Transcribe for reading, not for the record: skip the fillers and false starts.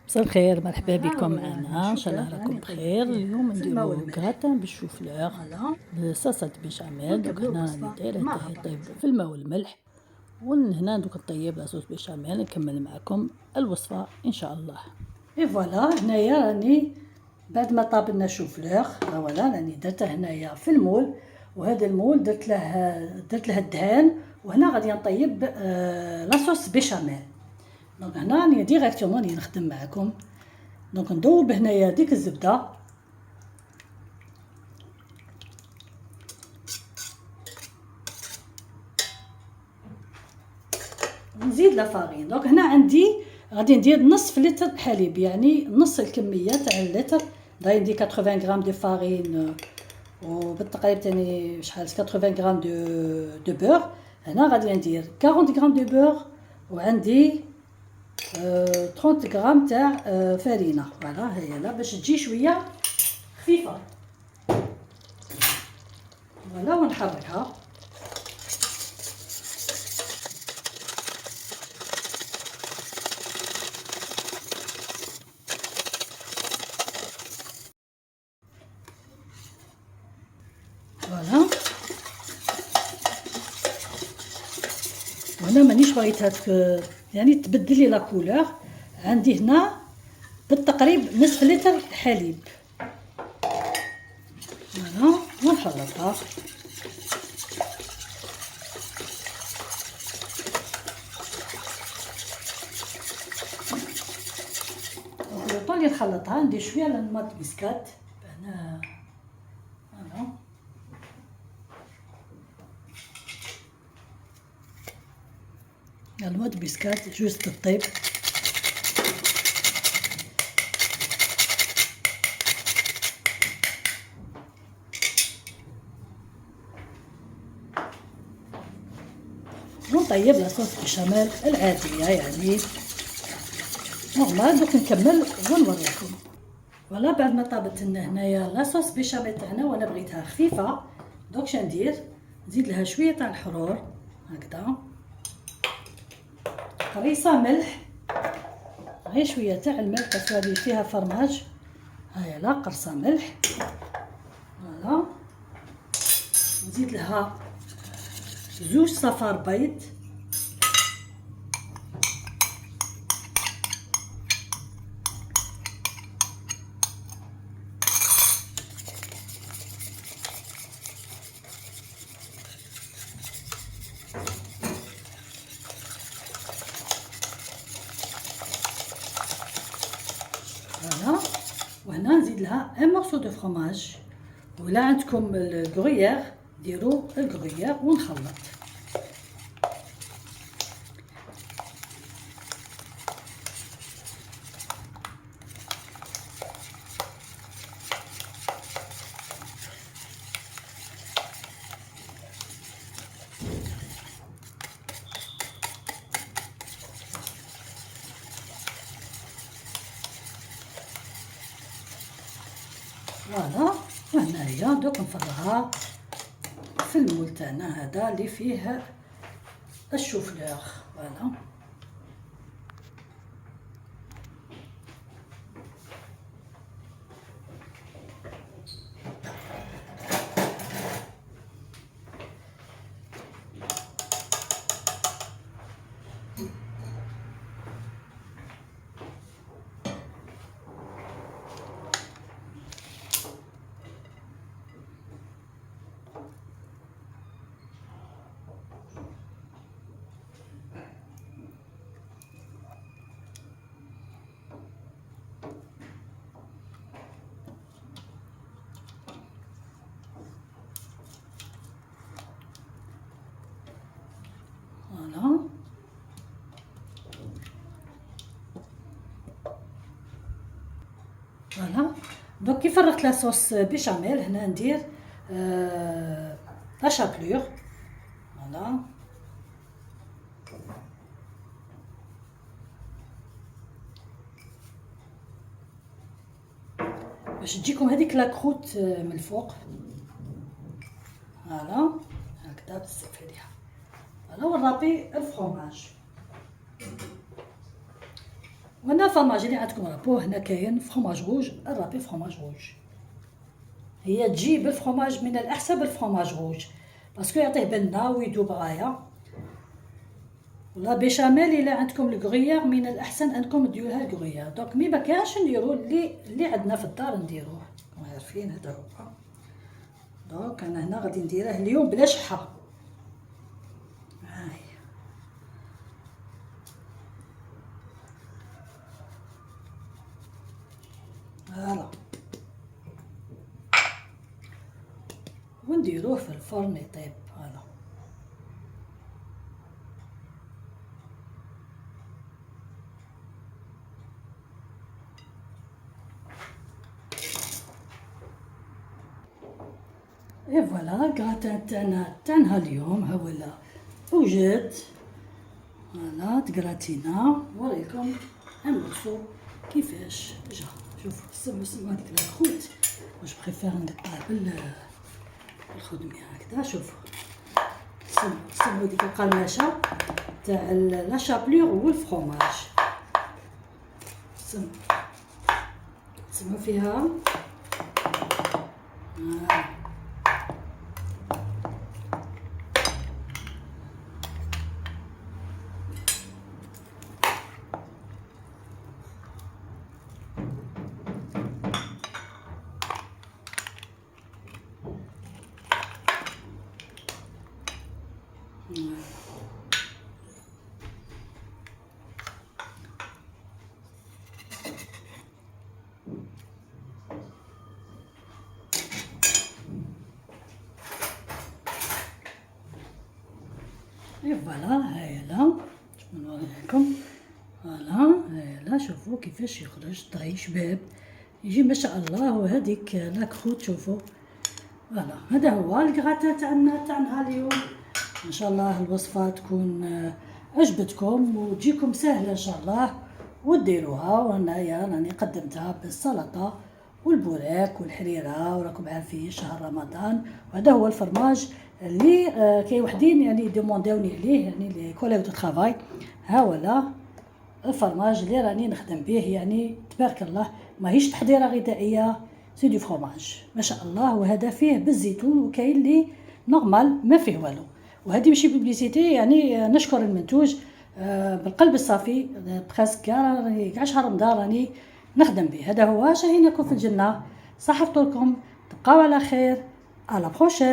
مساء الخير، مرحبا بكم معنا. ان شاء الله شوفلاغ راكم راني بخير. طيبت اليوم فيه في الماء نديرو والملح. كراتان بالشوفلوغ فوالا بصلصة بيشاميل. دوك ونكملوا هنا راني الوصفة دايره مع حتى بعض. يطيب في الماء والملح، وهنا دوك نطيب لاصوص بيشاميل. نكمل معكم الوصفة ان شاء الله. اي فوالا هنايا راني بعد ما طابلنا شوفلاغ فوالا راني درته هنايا في المول، وهذا المول درت له الدهان، وهنا غادي نطيب لاصوص بيشاميل. دونك هنا راني ديريكتومون راني نخدم معكم. دونك نذوب هنايا ديك الزبده، نزيد لا فارين. دونك هنا عندي غادي ندير نصف لتر حليب، يعني نص الكميه تاع اللتر. غادي ندير 80 غرام دو فارين، وبالتقريب تاني شحال 80 غرام دو بور. هنا غادي ندير 40 غرام دو بور، وعندي 30 غرام تاع فرينه. فوالا هي لا باش تجي شويه خفيفه. فوالا ونحركها. فوالا وانا مانيش بغيتها يعني تبدل لي لا كولور. عندي هنا بالتقريب نصف لتر حليب. فوالا ونخلطها. لو اللي نخلطها ندير شويه على الماء بسكات هنا. فوالا الماء بسكات جوز تطيب. ونطيب لاصوص بيشاميل العاديه يعني نورمال. دوك نكمل ونوريكم. فوالا بعد ما طابت لنا هنايا لاصوص بيشاميل تاعنا، وانا بغيتها خفيفه دوك شندير نزيد لها شويه تاع الحرور هكذا، قريصه ملح، غير شويه تاع الملح بس هذه فيها فرماج. هيا لا قرصه ملح. فوالا نزيد لها زوج صفار بيض، فوالا. وهنا نزيد لها ان مورسو دو فرomاج، ولا عندكم الكغيير ديروا الكغيير ونخلط. فوالا وهنايا دوك نفرغها في المول تاعنا هذا اللي فيه الشوفلوغ. فوالا فوالا فوالا. دوك كي فرغت لاصوص بيشاميل هنا ندير لا شابلور. فوالا باش تجيكم هذيك لا كروت من الفوق. فوالا هكذا بزاف هذيها. فوالا ونرابي الفرomاج. وانا فرماج اللي عندكم رابو هنا كاين فرماج روج، الرابي فرماج روج. هي تجي بالفرماج من الاحسن بالفرماج روج باسكو يعطيه بنه ويذوب غايه. ولا بيشاميل الا عندكم الكغيير من الاحسن انكم ديروها الكغيير. دونك مي مكانش نديرو اللي عندنا في الدار نديروه، راكم عارفين هذا هو. دونك انا هنا غادي نديره اليوم بلا شحه. هاي فوالا، ونديروه في الفرن يطيب. فوالا اي فوالا كراتان تاعنا اليوم ها ولا وجد. فوالا تكراتينا نوريكم نقصو كيفاش جا. شوفوا سمو هذيك الخوت واش بريفير نقطعه بالخدمه هكذا. شوفوا سمو ديك القرمشه تاع لا شابلور والفرomage. سمو فيها اي فوالا. هايلا شوفوا نوريكم. فوالا هايلا شوفوا كيفاش يخرج طري شباب يجي ما شاء الله. وهذيك لاكروت شوفوا. فوالا هذا هو الكراتان تاعنا اليوم. ان شاء الله الوصفه تكون عجبتكم وتجيكم سهله ان شاء الله وديروها. وهنايا راني قدمتها بالسلطه والبوراك والحريره، وراكم عارفين شهر رمضان. وهذا هو الفرماج اللي كاين وحدين يعني دومونداوني عليه، يعني لي كوليغ دو طرافاي. ها ولا الفرماج اللي راني نخدم به، يعني تبارك الله ماهيش تحضيره غذائيه، سي دو فرماج ما شاء الله. وهذا فيه بالزيتون وكاين اللي نورمال ما فيه والو. وهذه ماشي بوبليسيتي، يعني نشكر المنتوج بالقلب الصافي. بريسك كاع شهر رمضان راني نخدم به. هذا هو شاهينكم في الجنه، صحفتكم، تبقاو على خير، على بروشين.